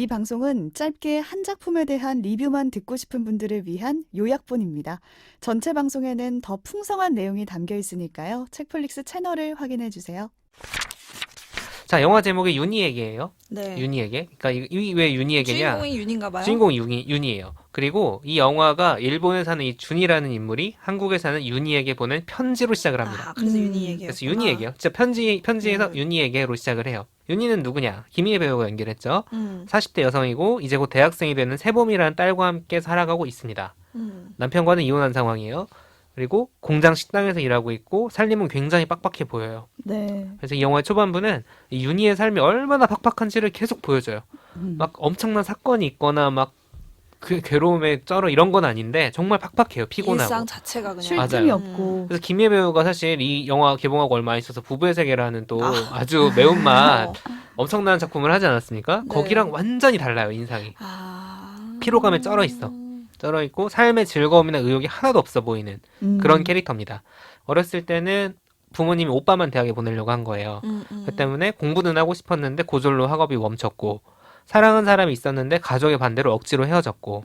이 방송은 짧게 한 작품에 대한 리뷰만 듣고 싶은 분들을 위한 요약본입니다. 전체 방송에는 더 풍성한 내용이 담겨 있으니까요. 책플릭스 채널을 확인해 주세요. 자, 영화 제목이 윤희에게예요. 네. 윤희에게. 그러니까 왜 윤희에게냐? 주인공이 윤인가 봐요. 주인공이 윤희예요. 그리고 이 영화가 일본에 사는 이 준이라는 인물이 한국에 사는 윤희에게 보낸 편지로 시작을 합니다. 아, 그래서 음. 윤희에게. 그래서 윤희에게요. 진짜 편지에서 윤희에게로 시작을 해요. 윤희는 누구냐? 김희애 배우가 연기를 했죠. 40대 여성이고 이제 곧 대학생이 되는 세봄이라는 딸과 함께 살아가고 있습니다. 남편과는 이혼한 상황이에요. 그리고 공장 식당에서 일하고 있고 살림은 굉장히 빡빡해 보여요. 네. 그래서 이 영화의 초반부는 이 윤희의 삶이 얼마나 팍팍한지를 계속 보여줘요. 막 엄청난 사건이 있거나 막 그 괴로움에 쩔어 이런 건 아닌데 정말 팍팍해요. 피곤하고. 일상 자체가 그냥 쉴 맞아요. 틈이 없고. 그래서 김희애 배우가 사실 이 영화 개봉하고 얼마 안 있어서 부부의 세계라는 또 아. 아주 매운맛 어. 엄청난 작품을 하지 않았습니까? 네. 거기랑 완전히 달라요, 인상이. 아. 피로감에 쩔어 있어. 쩔어 있고 삶의 즐거움이나 의욕이 하나도 없어 보이는 그런 캐릭터입니다. 어렸을 때는 부모님이 오빠만 대학에 보내려고 한 거예요. 그 때문에 공부는 하고 싶었는데 고졸로 학업이 멈췄고 사랑한 사람이 있었는데 가족의 반대로 억지로 헤어졌고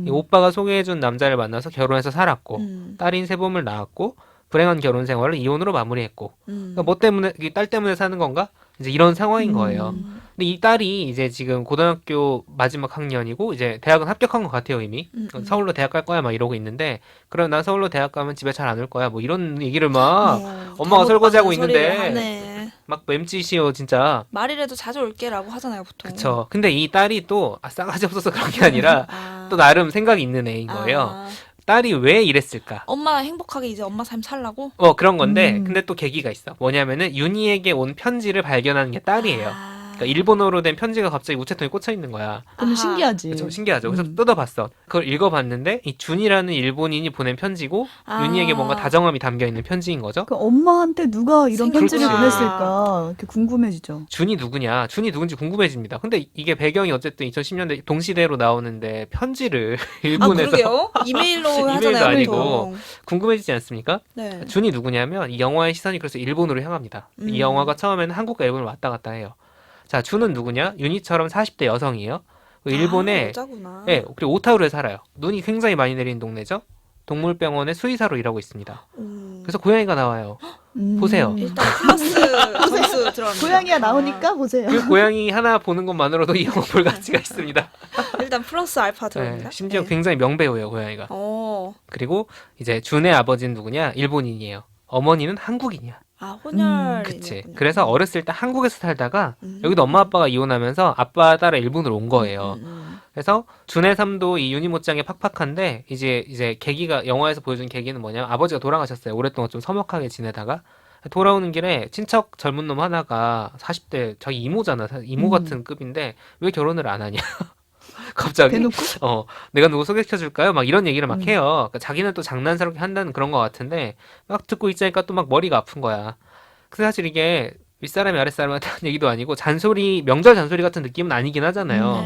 이 오빠가 소개해준 남자를 만나서 결혼해서 살았고 딸인 세봄을 낳았고 불행한 결혼 생활을 이혼으로 마무리했고 그러니까 뭐 때문에 이 딸 때문에 사는 건가? 이제 이런 상황인 거예요. 근데 이 딸이 이제 지금 고등학교 마지막 학년이고 이제 대학은 합격한 것 같아요 이미. 서울로 대학 갈 거야 막 이러고 있는데 그럼 난 서울로 대학 가면 집에 잘 안 올 거야 뭐 이런 얘기를 막 엄마가 설거지하고 있는데 막 맴짓이요 진짜. 말이라도 자주 올게라고 하잖아요 보통. 그쵸. 근데 이 딸이 또 싸가지 없어서 그런 게 아니라 또 나름 생각이 있는 애인 거예요. 아. 딸이 왜 이랬을까? 엄마 행복하게 이제 엄마 삶 살라고? 그런 건데 근데 또 계기가 있어. 뭐냐면은 윤희에게 온 편지를 발견하는 게 딸이에요. 아. 그러니까 일본어로 된 편지가 갑자기 우체통에 꽂혀 있는 거야. 그럼 아하. 신기하지. 좀 신기하죠. 그래서 뜯어봤어. 그걸 읽어봤는데 이 준이라는 일본인이 보낸 편지고 아. 윤희에게 뭔가 다정함이 담겨 있는 편지인 거죠. 그 엄마한테 누가 이런 편지를 그렇지. 보냈을까 이렇게 궁금해지죠. 준이 누구냐? 준이 누군지 궁금해집니다. 근데 이게 배경이 어쨌든 2010년대 동시대로 나오는데 편지를 아 일본에서 그러게요. 이메일로 이메일도 하잖아요. 아니고. 보통. 궁금해지지 않습니까? 네. 준이 누구냐면 이 영화의 시선이 그래서 일본으로 향합니다. 이 영화가 처음에는 한국과 일본을 왔다 갔다 해요. 자, 준은 누구냐? 윤희처럼 40대 여성이에요. 아, 일본에 여자구나. 네, 그리고 오타루에 살아요. 눈이 굉장히 많이 내리는 동네죠. 동물병원의 수의사로 일하고 있습니다. 그래서 고양이가 나와요. 보세요. 일단 플러스 점수 들어갑니다. 고양이가 나오니까 보세요. 그 고양이 하나 보는 것만으로도 이 영화 볼 가치가 있습니다. 일단 플러스 알파 들어갑니다. 네, 심지어 네. 굉장히 명배우예요, 고양이가. 그리고 이제 준의 아버지는 누구냐? 일본인이에요. 어머니는 한국인이야. 아 혼혈. 그치. 그래서 어렸을 때 한국에서 살다가 여기도 엄마 아빠가 이혼하면서 아빠 따라 일본으로 온 거예요. 그래서 준의 삶도 이 윤희 못지않게 팍팍한데 이제 계기가 영화에서 보여준 계기는 뭐냐면 아버지가 돌아가셨어요. 오랫동안 좀 서먹하게 지내다가 돌아오는 길에 친척 젊은 놈 하나가 40대 자기 이모잖아. 이모 같은 급인데 왜 결혼을 안 하냐. 갑자기 대놓고? 내가 누구 소개시켜줄까요? 막 이런 얘기를 막 해요. 그러니까 자기는 또 장난스럽게 한다는 그런 것 같은데 막 듣고 있자니까 또 막 머리가 아픈 거야. 그래서 사실 이게 윗사람이 아랫사람한테 하는 얘기도 아니고 명절 잔소리 같은 느낌은 아니긴 하잖아요.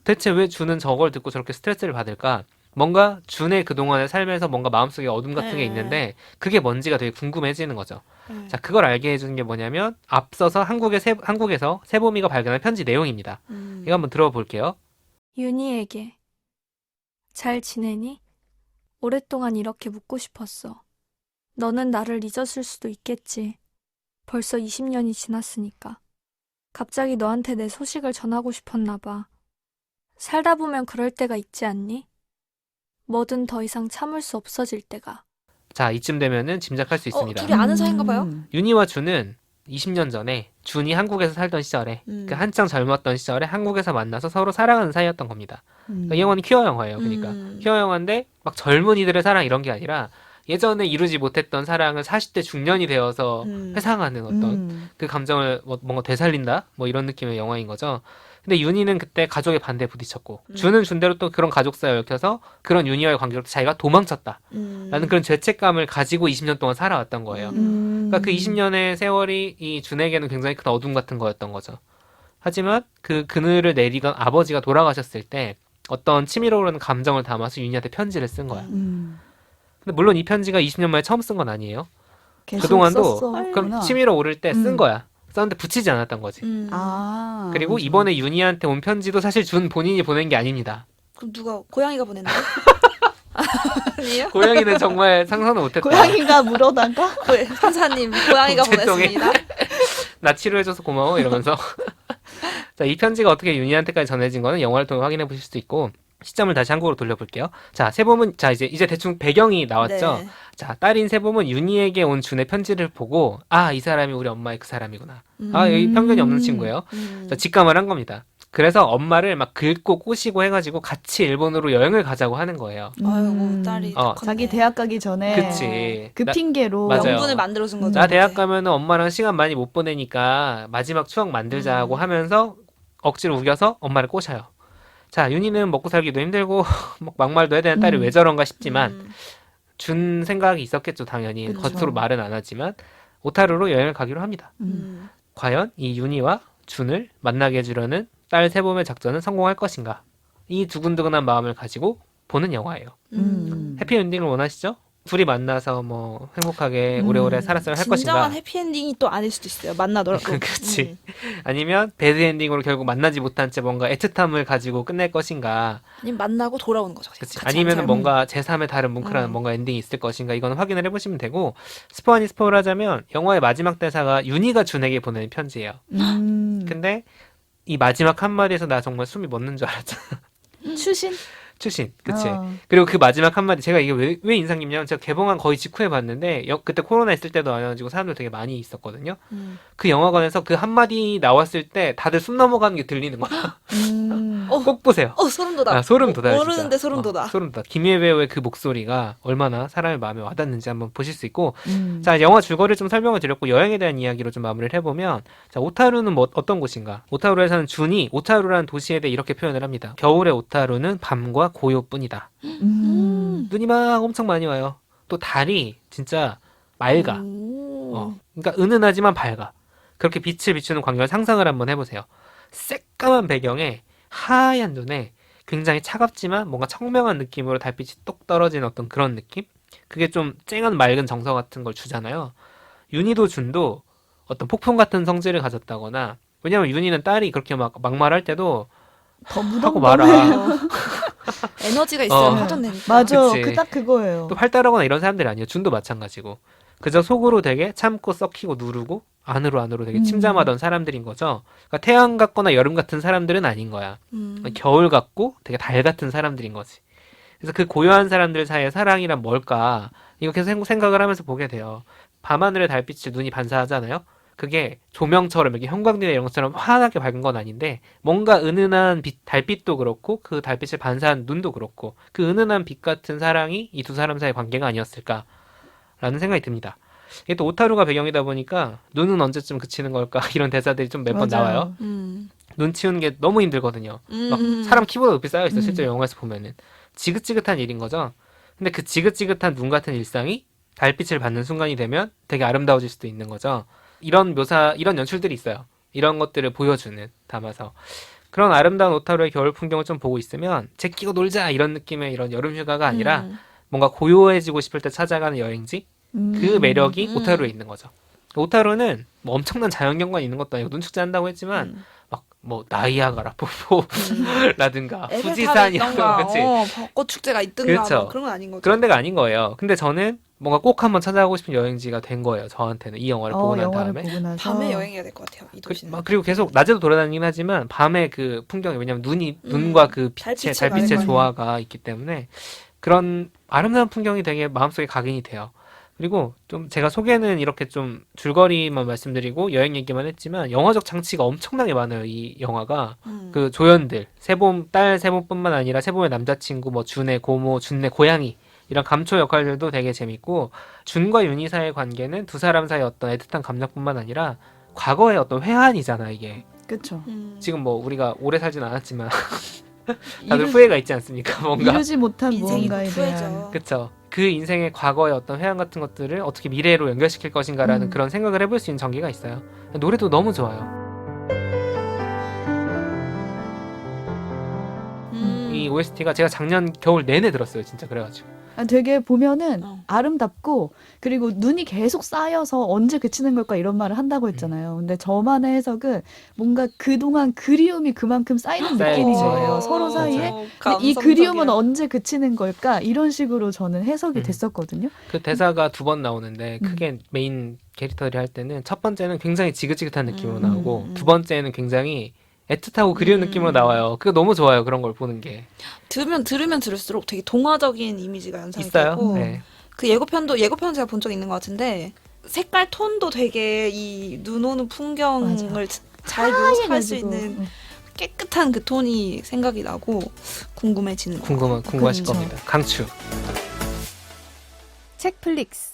대체 왜 준은 저걸 듣고 저렇게 스트레스를 받을까? 뭔가 준의 그동안의 삶에서 뭔가 마음속에 어둠 같은 게 있는데 그게 뭔지가 되게 궁금해지는 거죠. 자, 그걸 알게 해주는 게 뭐냐면 앞서서 한국에서 세봄이가 발견한 편지 내용입니다. 이거 한번 들어볼게요. 윤희에게 잘 지내니? 오랫동안 이렇게 묻고 싶었어. 너는 나를 잊었을 수도 있겠지. 벌써 20년이 지났으니까. 갑자기 너한테 내 소식을 전하고 싶었나 봐. 살다 보면 그럴 때가 있지 않니? 뭐든 더 이상 참을 수 없어질 때가. 자, 이쯤 되면은 짐작할 수 있습니다. 둘이 아는 사이인가 봐요? 윤희와 준은 20년 전에 준이 한국에서 살던 시절에 그 한창 젊었던 시절에 한국에서 만나서 서로 사랑하는 사이였던 겁니다. 그러니까 이 영화는 퀴어 영화예요. 그러니까 퀴어 영화인데 막 젊은이들의 사랑 이런 게 아니라 예전에 이루지 못했던 사랑을 40대 중년이 되어서 회상하는 어떤 그 감정을 뭔가 되살린다? 뭐 이런 느낌의 영화인 거죠. 근데 윤희는 그때 가족의 반대에 부딪혔고 준은 준대로 또 그런 가족사에 얽혀서 그런 윤희와의 관계로 자기가 도망쳤다 라는 그런 죄책감을 가지고 20년 동안 살아왔던 거예요. 그러니까 그 20년의 세월이 이 준에게는 굉장히 큰 어둠 같은 거였던 거죠. 하지만 그 그늘을 내리던 아버지가 돌아가셨을 때 어떤 치밀어 오르는 감정을 담아서 윤희한테 편지를 쓴 거야. 근데 물론 이 편지가 20년 만에 처음 쓴 건 아니에요. 계속 그동안도 썼었구나. 그럼 치밀어 오를 때 쓴 거야. 썼는데 붙이지 않았던 거지. 아. 그리고 이번에 윤희한테 온 편지도 사실 준 본인이 보낸 게 아닙니다. 그럼 누가 고양이가 보냈나요? 아니에요? 고양이는 정말 상상도 못했다. 고양이가 물어다가 네, 판사님 고양이가 공채통에. 보냈습니다. 나 치료해줘서 고마워 이러면서 자, 이 편지가 어떻게 윤희한테까지 전해진 거는 영화를 통해 확인해 보실 수 있고 시점을 다시 한국으로 돌려볼게요. 자, 세봄은 자 이제 대충 배경이 나왔죠. 네. 자, 딸인 세봄은 윤희에게 온 준의 편지를 보고 아, 이 사람이 우리 엄마의 그 사람이구나. 아, 여기 편견이 없는 친구예요. 자, 직감을 한 겁니다. 그래서 엄마를 막 긁고 꼬시고 해가지고 같이 일본으로 여행을 가자고 하는 거예요. 아이고 딸이 어, 컸네. 자기 대학 가기 전에 그치. 그 핑계로 맞아요. 명분을 만들어준 거죠. 나 이제. 대학 가면은 엄마랑 시간 많이 못 보내니까 마지막 추억 만들자고 하면서 억지로 우겨서 엄마를 꼬셔요. 자, 윤희는 먹고 살기도 힘들고 막 막말도 해야 되는 딸이 왜 저런가 싶지만 준 생각이 있었겠죠, 당연히. 그쵸. 겉으로 말은 안 하지만 오타루로 여행을 가기로 합니다. 과연 이 윤희와 준을 만나게 해주려는 딸 세봄의 작전은 성공할 것인가? 이 두근두근한 마음을 가지고 보는 영화예요. 해피엔딩을 원하시죠? 둘이 만나서 뭐 행복하게 오래오래 살았으면 할 진정한 것인가? 해피엔딩이 또 아닐 수도 있어요. 만나더라도. 그치. 아니면 배드엔딩으로 결국 만나지 못한 채 뭔가 애틋함을 가지고 끝낼 것인가? 아니면 만나고 돌아오는 거죠. 그치. 같이 아니면 살고. 뭔가 제3의 다른 뭉클한 뭔가 엔딩이 있을 것인가? 이거는 확인을 해보시면 되고 스포 아니 스포를 하자면 영화의 마지막 대사가 윤희가 준에게 보내는 편지예요. 근데 이 마지막 한마디에서 나 정말 숨이 멎는 줄 알았잖아. 추신. 추신. 그치. 어. 그리고 그 마지막 한마디 제가 이게 왜 인상 깊냐면 제가 개봉한 거의 직후에 봤는데 그때 코로나 있을 때도 와가지고 사람들 되게 많이 있었거든요. 그 영화관에서 그 한마디 나왔을 때 다들 숨 넘어가는 게 들리는 거야. 꼭 보세요. 소름 돋아. 아, 소름 돋아요. 진짜. 모르는데 소름 돋아. 소름 돋아. 김희애 배우의 그 목소리가 얼마나 사람의 마음에 와닿는지 한번 보실 수 있고 자, 영화 줄거리를 좀 설명을 드렸고 여행에 대한 이야기로 좀 마무리를 해보면 자, 오타루는 뭐 어떤 곳인가? 오타루에서는 준이 오타루라는 도시에 대해 이렇게 표현을 합니다. 겨울의 오타루는 밤과 고요뿐이다. 눈이 막 엄청 많이 와요. 또 달이 진짜 맑아. 그러니까 은은하지만 밝아. 그렇게 빛을 비추는 광경을 상상을 한번 해보세요. 새까만 배경에 하얀 눈에 굉장히 차갑지만 뭔가 청명한 느낌으로 달빛이 똑 떨어지는 어떤 그런 느낌? 그게 좀 쨍한 맑은 정서 같은 걸 주잖아요. 윤희도 준도 어떤 폭풍 같은 성질을 가졌다거나 왜냐면 윤희는 딸이 그렇게 막 막말할 때도 더 하고 말아. 무덤덤해요. 에너지가 있어야 어. 화전되니까. 맞아. 그치. 딱 그거예요. 또 활달하거나 이런 사람들이 아니에요. 준도 마찬가지고. 그저 속으로 되게 참고 썩히고 누르고 안으로 되게 침잠하던 사람들인 거죠. 그러니까 태양 같거나 여름 같은 사람들은 아닌 거야. 겨울 같고 되게 달 같은 사람들인 거지. 그래서 그 고요한 사람들 사이의 사랑이란 뭘까? 이거 계속 생각을 하면서 보게 돼요. 밤하늘의 달빛을 눈이 반사하잖아요. 그게 조명처럼 이렇게 형광등이나 이런 것처럼 환하게 밝은 건 아닌데 뭔가 은은한 달빛도 그렇고 그 달빛을 반사한 눈도 그렇고 그 은은한 빛 같은 사랑이 이 두 사람 사이의 관계가 아니었을까라는 생각이 듭니다. 이게 또 오타루가 배경이다 보니까 눈은 언제쯤 그치는 걸까 이런 대사들이 좀 몇 번 나와요. 눈 치우는 게 너무 힘들거든요. 막 사람 키보드 높이 쌓여 있어. 실제 영화에서 보면은 지긋지긋한 일인 거죠. 근데 그 지긋지긋한 눈 같은 일상이 달빛을 받는 순간이 되면 되게 아름다워질 수도 있는 거죠. 이런 이런 연출들이 있어요. 이런 것들을 보여주는, 담아서. 그런 아름다운 오타루의 겨울 풍경을 좀 보고 있으면 제끼고 놀자 이런 느낌의 이런 여름 휴가가 아니라 뭔가 고요해지고 싶을 때 찾아가는 여행지? 그 매력이 오타루에 있는 거죠. 오타루는 뭐 엄청난 자연경관이 있는 것도 아니고 눈축제 한다고 했지만 막 뭐 나이아가라 폭포라든가 후지산이라든가 그치? 벚꽃 축제가 있든가 그렇죠. 뭐 그런 건 아닌 거죠. 그런 데가 아닌 거예요. 근데 저는 뭔가 꼭 한번 찾아가고 싶은 여행지가 된 거예요. 저한테는 이 영화를 보고 난 영화를 다음에. 보고 나서. 밤에 여행해야 될 것 같아요. 이 도시는. 그리고 계속 낮에도 돌아다니긴 하지만 밤에 그 풍경이 왜냐면 눈과 그 달빛의 달빛의 맑음이. 조화가 있기 때문에 그런 아름다운 풍경이 되게 마음속에 각인이 돼요. 그리고 좀 제가 소개는 이렇게 좀 줄거리만 말씀드리고 여행 얘기만 했지만 영화적 장치가 엄청나게 많아요. 이 영화가 그 조연들 딸 세봄뿐만 아니라 세봄의 남자친구 뭐 준의 고모 준의 고양이 이런 감초 역할들도 되게 재밌고 준과 윤희 사이의 관계는 두 사람 사이의 어떤 애틋한 감정뿐만 아니라 과거의 어떤 회한이잖아 이게. 그렇죠. 지금 뭐 우리가 오래 살진 않았지만 다들 후회가 있지 않습니까? 뭔가 이루지 못한 인생이 무언가에 대한. 후회죠. 그쵸. 그 인생의 과거의 어떤 회한 같은 것들을 어떻게 미래로 연결시킬 것인가라는 그런 생각을 해볼 수 있는 전개가 있어요. 노래도 너무 좋아요. 이 OST가 제가 작년 겨울 내내 들었어요. 진짜 그래가지고. 되게 보면은 어. 아름답고 그리고 눈이 계속 쌓여서 언제 그치는 걸까 이런 말을 한다고 했잖아요. 근데 저만의 해석은 뭔가 그동안 그리움이 그만큼 쌓이는 쌓여있지. 느낌인 거예요. 서로 사이에. 근데 이 그리움은 언제 그치는 걸까? 이런 식으로 저는 해석이 됐었거든요. 그 대사가 두 번 나오는데 음. 크게 메인 캐릭터들이 할 때는 첫 번째는 굉장히 지긋지긋한 느낌으로 음, 나오고 음. 두 번째는 굉장히 애틋하고 그리운 느낌으로 나와요. 그거 너무 좋아요. 그런 걸 보는 게 들으면 들을수록 되게 동화적인 이미지가 연상이 있어요. 되고 네. 그 예고편은 제가 본 적 있는 것 같은데 색깔 톤도 되게 이 눈 오는 풍경을 잘 묘사할 수 있는 깨끗한 그 톤이 생각이 나고 궁금해지는 것 같아요. 궁금하실 그렇죠. 겁니다. 강추. 책플릭스